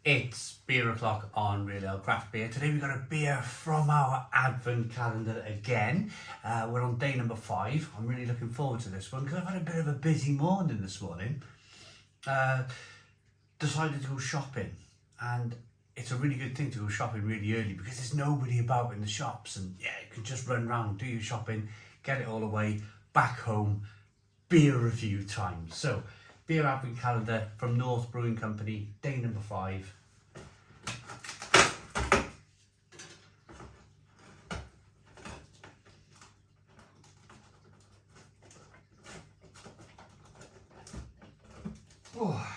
It's beer o'clock on Real Ale Craft Beer. Today we've got a beer from our Advent calendar again. We're on day number 5. I'm really looking forward to this one because I've had a bit of a busy morning this morning. Decided to go shopping, and it's a really good thing to go shopping really early because there's nobody about in the shops, and yeah, you can just run around, do your shopping, get it all away, back home, beer review time. So, beer Advent calendar from North Brewing Company, day number 5. Oh.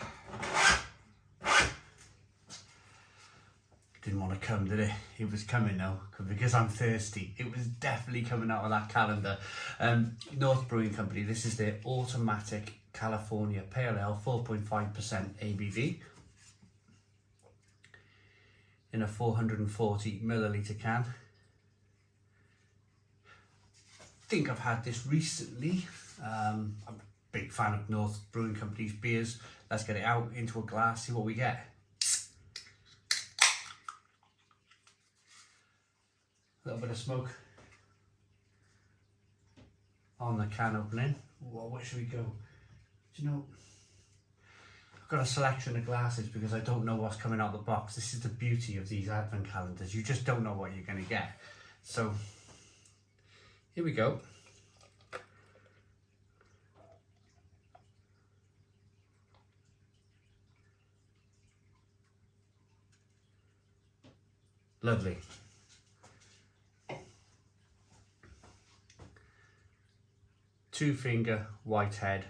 Didn't want to come, did it? It was coming now, because I'm thirsty. It was definitely coming out of that calendar. North Brewing Company, this is their automatic California Pale Ale, 4.5% ABV. In a 440 milliliter can. I think I've had this recently. I'm a big fan of North Brewing Company's beers. Let's get it out into a glass, see what we get. A little bit of smoke on the can opening. Well, where should we go? Do you know, I've got a selection of glasses because I don't know what's coming out of the box. This is the beauty of these Advent calendars. You just don't know what you're going to get. So, here we go. Lovely. Two-finger white head.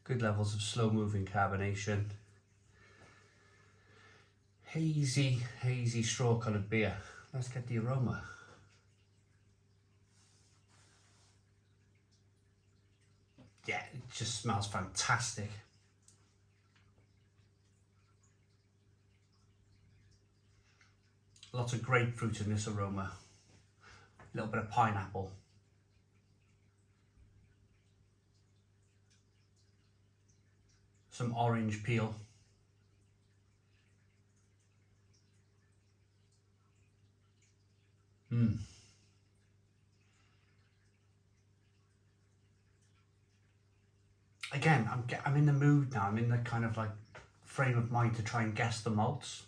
Good levels of slow-moving carbonation. Hazy straw-coloured beer. Let's get the aroma. Yeah, it just smells fantastic. Lots of grapefruit in this aroma. A little bit of pineapple. Some orange peel. Again, I'm in the mood now. I'm in the kind of like frame of mind to try and guess the malts.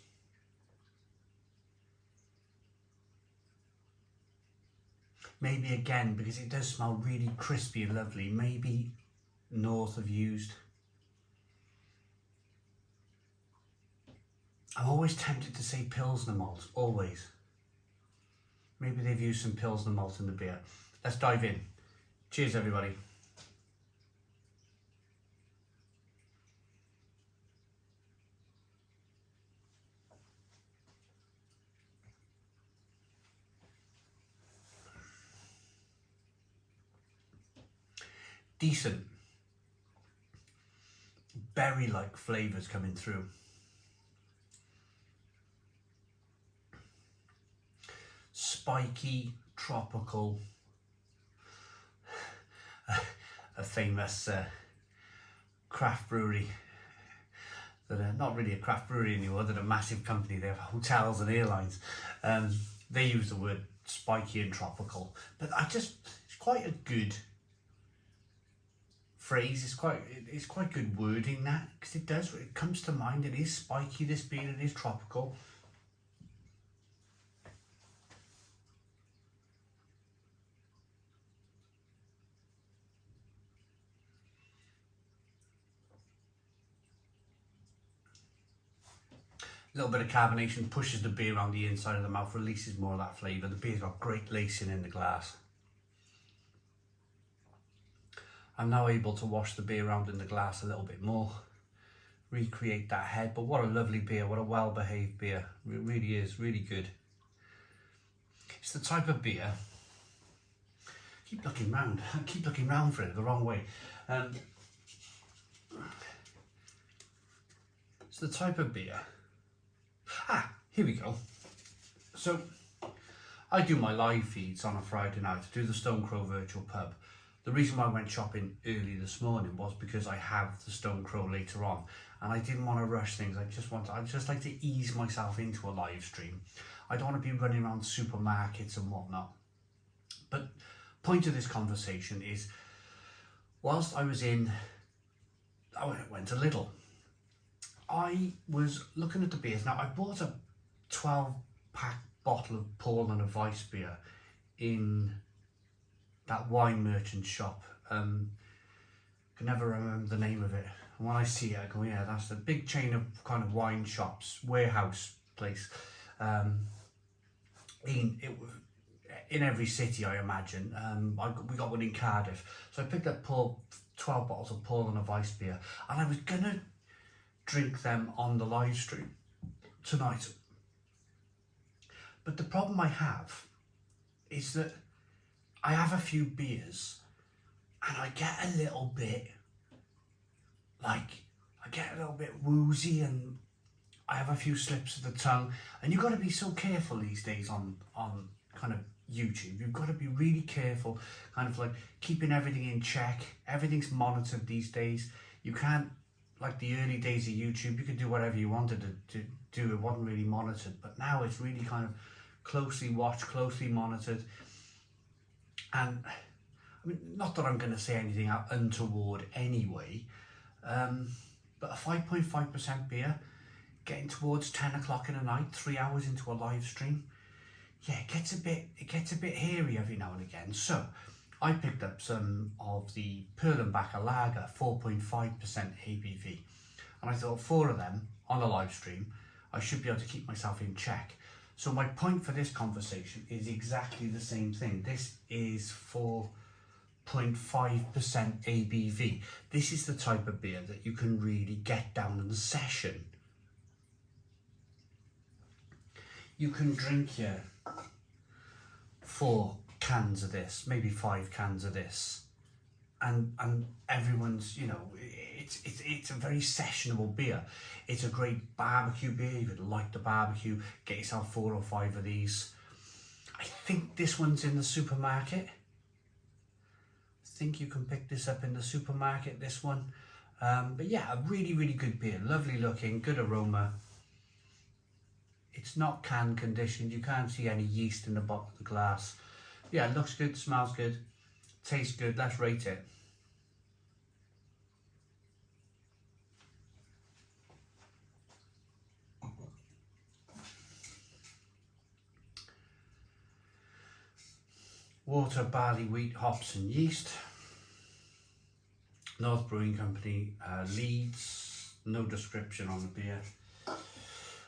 Maybe again, because it does smell really crispy and lovely, maybe North have used. I'm always tempted to say Pilsner malt, always. Maybe they've used some Pilsner malt in the beer. Let's dive in. Cheers, everybody. Decent berry-like flavours coming through. Spiky, tropical. A famous craft brewery that are not really a craft brewery anymore, they're a massive company, they have hotels and airlines. They use the word spiky and tropical, but it's quite a good phrase. It's quite good wording, that, because it comes to mind. It is spiky, this beer, it is tropical. A little bit of carbonation pushes the beer around the inside of the mouth, releases more of that flavour. The beer's got great lacing in the glass. I'm now able to wash the beer around in the glass a little bit more, recreate that head. But what a lovely beer, what a well-behaved beer. It really is, really good. It's the type of beer, I keep looking round for it the wrong way. It's the type of beer, here we go. So I do my live feeds on a Friday night, I do the Stone Crow Virtual Pub. The reason why I went shopping early this morning was because I have the Stone Crow later on, and I didn't want to rush things. I'd just like to ease myself into a live stream. I don't want to be running around supermarkets and whatnot. But point of this conversation is, whilst I went to Lidl, I was looking at the beers. Now, I bought a 12-pack bottle of Paul and a Weiss beer in that wine merchant shop. Can never remember the name of it. And when I see it, I go, yeah, that's the big chain of kind of wine shops, warehouse place. In every city, I imagine. We got one in Cardiff. So I picked up 12 bottles of Paul and a Weiss beer, and I was gonna drink them on the live stream tonight. But the problem I have is that I have a few beers and I get a little bit woozy, and I have a few slips of the tongue, and you've got to be so careful these days on kind of YouTube. You've got to be really careful, kind of like keeping everything in check. Everything's monitored these days. You can't, like the early days of YouTube, you could do whatever you wanted to do. It wasn't really monitored, but now it's really kind of closely watched, closely monitored. And I mean, not that I'm going to say anything untoward anyway, but a 5.5% beer getting towards 10 o'clock in the night, 3 hours into a live stream, yeah, it gets a bit hairy every now and again. So I picked up some of the Perlenbacher Lager, 4.5% ABV, and I thought 4 of them on a live stream, I should be able to keep myself in check. So my point for this conversation is exactly the same thing. This is 4.5% ABV. This is the type of beer that you can really get down in the session. You can drink your 4 cans of this, maybe 5 cans of this, and everyone's, you know, it's a very sessionable beer. It's a great barbecue beer. If you like the barbecue, get yourself 4 or 5 of these. I think this one's in the supermarket. I think you can pick this up in the supermarket, this one. But yeah, a really, really good beer. Lovely looking, good aroma. It's not can conditioned. You can't see any yeast in the bottom of the glass. Yeah, it looks good, smells good, tastes good. Let's rate it. Water, barley, wheat, hops and yeast. North Brewing Company, Leeds. No description on the beer.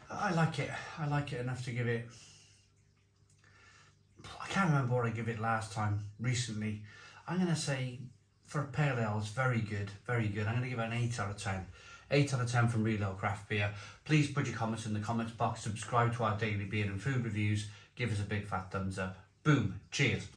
I like it. I like it enough to give it, I can't remember what I gave it last time, recently. I'm going to say, for a pale ale, it's very good, very good. I'm going to give it an 8 out of 10. 8 out of 10 from Real Ale Craft Beer. Please put your comments in the comments box, subscribe to our daily beer and food reviews, give us a big fat thumbs up. Boom, cheers.